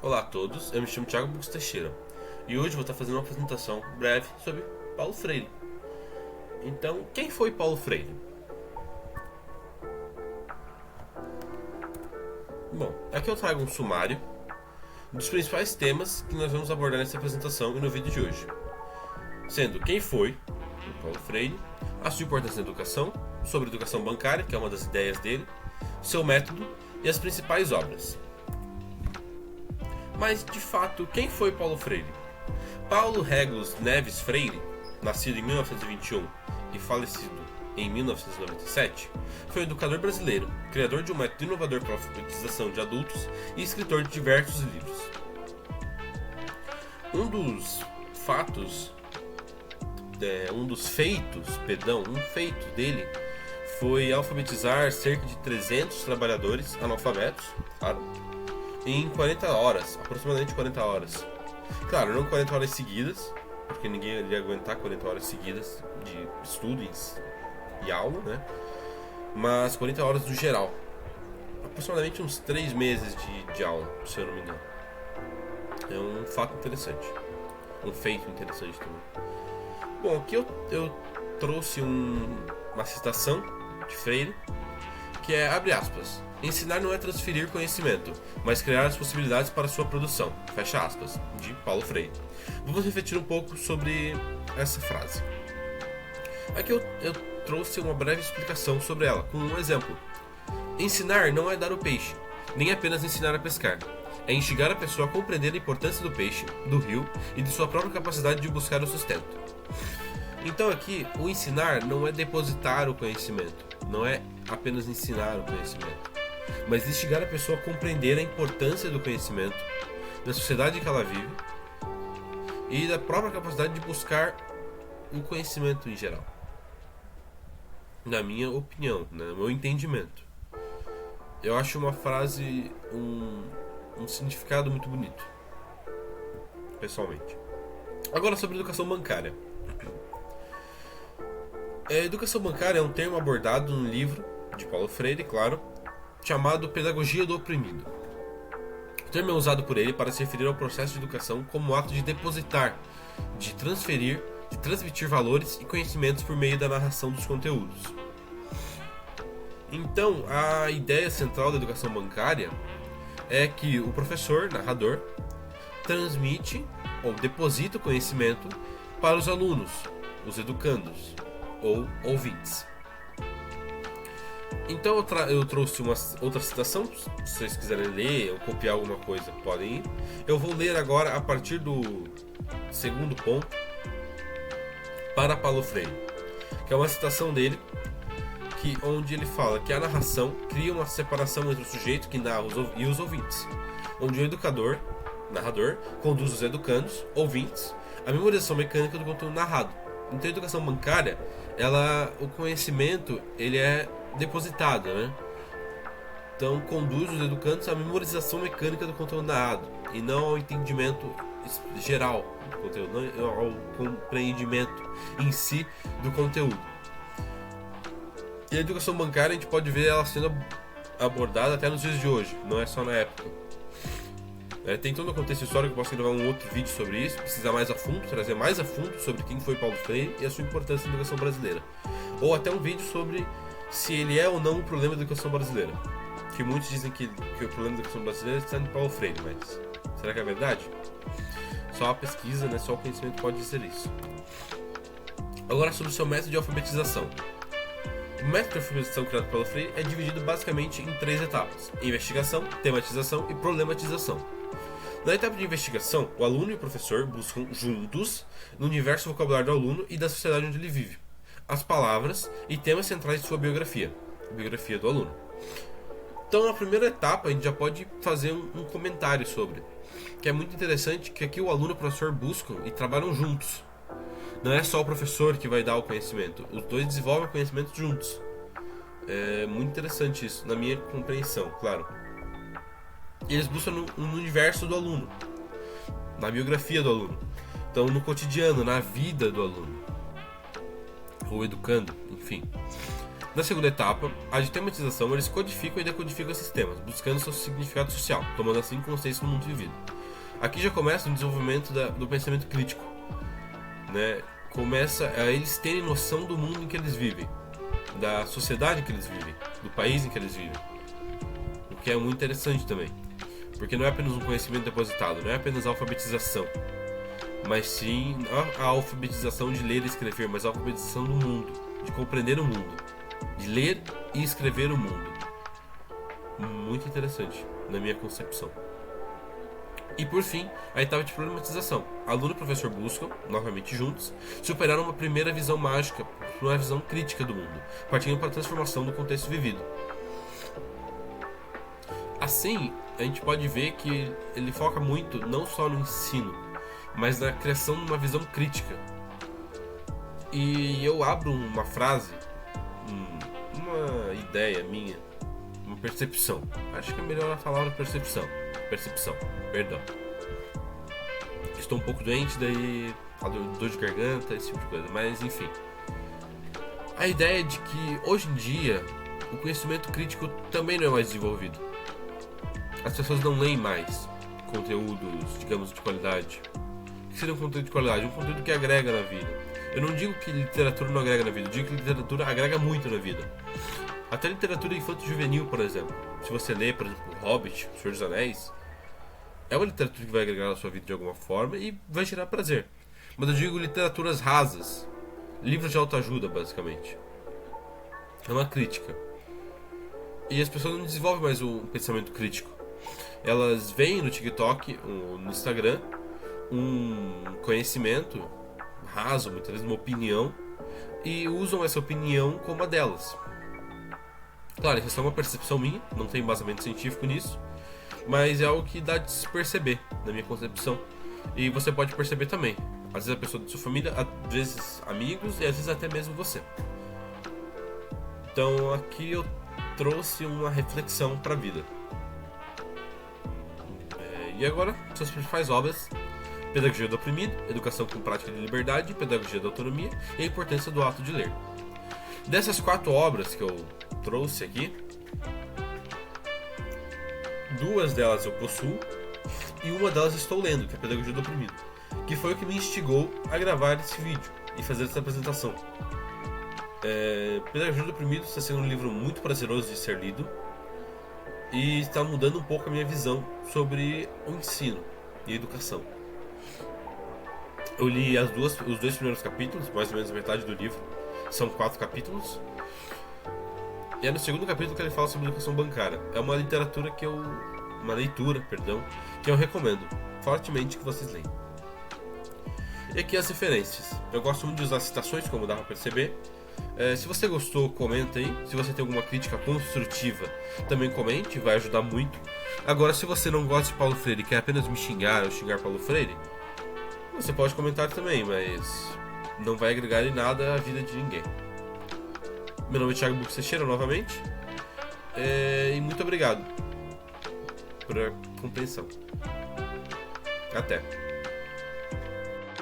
Olá a todos, eu me chamo Thiago Bux Teixeira e hoje vou estar fazendo uma apresentação breve sobre Paulo Freire. Então, quem foi Paulo Freire? Bom, aqui eu trago um sumário dos principais temas que nós vamos abordar nessa apresentação e no vídeo de hoje, sendo quem foi o Paulo Freire, a sua importância na educação, sobre educação bancária, que é uma das ideias dele, seu método e as principais obras. Mas, de fato, quem foi Paulo Freire? Paulo Regulus Neves Freire, nascido em 1921 e falecido em 1997, foi um educador brasileiro, criador de um método inovador para a alfabetização de adultos e escritor de diversos livros. Um feito dele foi alfabetizar cerca de 300 trabalhadores analfabetos, em 40 horas, aproximadamente 40 horas. Claro, não 40 horas seguidas, porque ninguém iria aguentar 40 horas seguidas de estudo e aula, né? Mas 40 horas do geral. Aproximadamente uns 3 meses de aula, se eu não me engano. É um fato interessante. Um feito interessante também. Bom, aqui eu trouxe uma citação de Freire, que é, abre aspas, ensinar não é transferir conhecimento, mas criar as possibilidades para sua produção, fecha aspas, de Paulo Freire. Vamos refletir um pouco sobre essa frase. Aqui eu trouxe uma breve explicação sobre ela, com um exemplo. Ensinar não é dar o peixe, nem apenas ensinar a pescar. É instigar a pessoa a compreender a importância do peixe, do rio e de sua própria capacidade de buscar o sustento. Então aqui, o ensinar não é depositar o conhecimento, não é apenas ensinar o conhecimento, mas instigar a pessoa a compreender a importância do conhecimento, da sociedade que ela vive e da própria capacidade de buscar o conhecimento em geral. Na minha opinião, no meu entendimento. Eu acho uma frase um significado muito bonito, pessoalmente. Agora sobre educação bancária. Educação bancária é um termo abordado no livro de Paulo Freire, claro, chamado Pedagogia do Oprimido. O termo é usado por ele para se referir ao processo de educação como ato de depositar, de transferir, de transmitir valores e conhecimentos por meio da narração dos conteúdos. Então, a ideia central da educação bancária é que o professor, narrador, transmite ou deposita o conhecimento para os alunos, os educandos ou ouvintes. Então eu trouxe uma outra citação, se vocês quiserem ler ou copiar alguma coisa, podem ir. Eu vou ler agora a partir do segundo ponto para Paulo Freire, que é uma citação dele, onde ele fala que a narração cria uma separação entre o sujeito que narra e os ouvintes, onde o educador, narrador, conduz os educandos, ouvintes, à memorização mecânica do conteúdo narrado. Então a educação bancária, o conhecimento ele é depositado, né? Então conduz os educandos à memorização mecânica do conteúdo narrado e não ao entendimento geral do conteúdo, não ao compreendimento em si do conteúdo. E a educação bancária a gente pode ver ela sendo abordada até nos dias de hoje, não é só na época. Tem todo o contexto histórico, eu posso gravar um outro vídeo sobre isso, precisar mais a fundo, trazer mais a fundo sobre quem foi Paulo Freire e a sua importância na educação brasileira. Ou até um vídeo sobre se ele é ou não o problema da educação brasileira. Que muitos dizem que o problema da educação brasileira está em Paulo Freire, mas será que é verdade? Só a pesquisa, só o conhecimento pode dizer isso. Agora sobre o seu método de alfabetização. O método de alfabetização criado por Paulo Freire é dividido basicamente em 3 etapas: investigação, tematização e problematização. Na etapa de investigação, o aluno e o professor buscam juntos, no universo vocabulário do aluno e da sociedade onde ele vive, as palavras e temas centrais de sua biografia, a biografia do aluno. Então, na primeira etapa, a gente já pode fazer um comentário sobre, que é muito interessante, que aqui o aluno e o professor buscam e trabalham juntos. Não é só o professor que vai dar o conhecimento, os dois desenvolvem o conhecimento juntos. É muito interessante isso, na minha compreensão, claro. Eles buscam no universo do aluno, na biografia do aluno, então no cotidiano, na vida do aluno, ou educando, enfim. Na segunda etapa, a de tematização, eles codificam e decodificam esses temas, buscando seu significado social, tomando assim consciência do mundo vivido. Aqui já começa o desenvolvimento do pensamento crítico, né? Começa a eles terem noção do mundo em que eles vivem, da sociedade em que eles vivem, do país em que eles vivem. O que é muito interessante também, porque não é apenas um conhecimento depositado, não é apenas alfabetização, mas sim a alfabetização de ler e escrever, mas a alfabetização do mundo, de compreender o mundo, de ler e escrever o mundo. Muito interessante, na minha concepção. E por fim, a etapa de problematização. Aluno e professor buscam, novamente juntos, superar uma primeira visão mágica para uma visão crítica do mundo, partindo para a transformação do contexto vivido. Assim, a gente pode ver que ele foca muito não só no ensino, mas na criação de uma visão crítica. E eu abro uma frase, uma ideia minha, uma percepção. Acho que é melhor a palavra percepção. Perdão. Estou um pouco doente, daí dor de garganta, esse tipo de coisa, mas enfim. A ideia é de que hoje em dia o conhecimento crítico também não é mais desenvolvido. As pessoas não leem mais conteúdos, digamos, de qualidade. O que seria um conteúdo de qualidade? Um conteúdo que agrega na vida. Eu não digo que literatura não agrega na vida, eu digo que literatura agrega muito na vida. Até literatura infanto-juvenil, por exemplo. Se você lê, por exemplo, O Hobbit, O Senhor dos Anéis, é uma literatura que vai agregar na sua vida de alguma forma e vai gerar prazer. Mas eu digo literaturas rasas, livros de autoajuda, basicamente. É uma crítica. E as pessoas não desenvolvem mais um pensamento crítico. Elas veem no TikTok, no Instagram, um conhecimento raso, muitas vezes uma opinião, e usam essa opinião como a delas. Claro, isso é só uma percepção minha, não tem embasamento científico nisso, mas é algo que dá de se perceber, na minha concepção. E você pode perceber também. Às vezes a pessoa da sua família, às vezes amigos e às vezes até mesmo você. Então aqui eu trouxe uma reflexão para a vida. E agora, suas principais obras: Pedagogia do Oprimido, Educação com Prática de Liberdade, Pedagogia da Autonomia e a Importância do Ato de Ler. Dessas 4 obras que eu trouxe aqui, 2 delas eu possuo e uma delas estou lendo, que é Pedagogia do Oprimido, que foi o que me instigou a gravar esse vídeo e fazer essa apresentação. Pedagogia do Oprimido está sendo um livro muito prazeroso de ser lido e está mudando um pouco a minha visão sobre o ensino e a educação. Eu li os 2 primeiros capítulos, mais ou menos a metade do livro. São 4 capítulos. E é no segundo capítulo que ele fala sobre educação bancária. É uma leitura que eu recomendo fortemente que vocês leiam. E aqui as referências. Eu gosto muito de usar citações, como dá pra perceber. Se você gostou, comenta aí. Se você tem alguma crítica construtiva, também comente, vai ajudar muito. Agora, se você não gosta de Paulo Freire e quer apenas me xingar ou xingar Paulo Freire, você pode comentar também, mas não vai agregar em nada a vida de ninguém. Meu nome é Thiago Buxecheira, novamente. E muito obrigado por a compreensão. Até.